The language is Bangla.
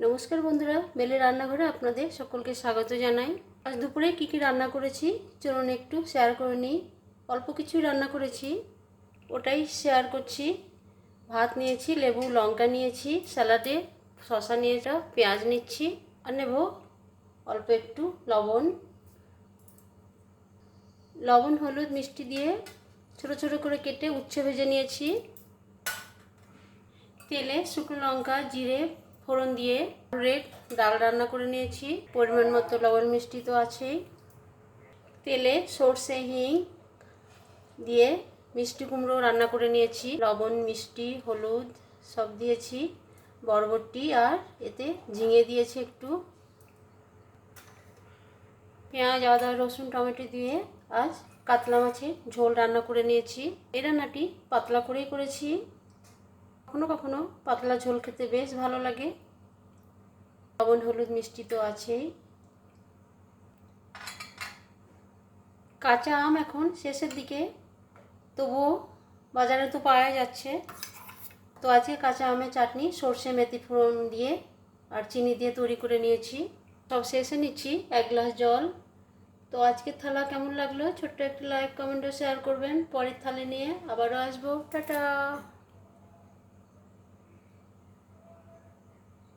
নমস্কার বন্ধুরা, বেলের রান্নাঘরে আপনাদের সকলকে স্বাগত জানাই। আজ দুপুরে কী কী রান্না করেছি চলুন একটু শেয়ার করে নিই। অল্প কিছুই রান্না করেছি, ওটাই শেয়ার করছি। ভাত নিয়েছি, লেবু লঙ্কা নিয়েছি, স্যালাডে শসা নিয়েছি, পেঁয়াজ নিচ্ছি, আর নেব অল্প একটু লবণ হলুদ মিষ্টি দিয়ে ছোটো ছোটো করে কেটে উচ্ছে ভেজে নিয়েছি। তেলে শুকনো লঙ্কা জিরে ফোড়ন দিয়ে রেড ডাল রান্না করে নিয়েছি। পরিমাণ মতো লবণ মিষ্টি তো আছেই। তেলে সর্ষে হিং দিয়ে মিষ্টি কুমড়ো রান্না করে নিয়েছি। লবণ মিষ্টি হলুদ সব দিয়েছি, বরবটি আর এতে ঝিঙে দিয়েছি একটু। পেঁয়াজ আদা রসুন টমেটো দিয়ে আজ কাতলা মাছের ঝোল রান্না করে নিয়েছি। এই রান্নাটি পাতলা করেই করেছি, কখনো কখনো পাতলা ঝোল খেতে বেশ ভালো লাগে। লবণ হলুদ মিষ্টি তো আছেই। কাঁচা আম এখন শেষের দিকে, তবুও বাজারে তো পাওয়া যাচ্ছে। তো আজকে কাঁচা আমের চাটনি সর্ষে মেথি ফোড়ন দিয়ে আর চিনি দিয়ে তৈরি করে নিয়েছি। সব শেষে নিচ্ছি 1 গ্লাস জল। তো আজকের থালা কেমন লাগলো ছোট্ট একটা লাইক কমেন্ট ও শেয়ার করবেন। পরের থালা নিয়ে আবারও আসবো। টাটা।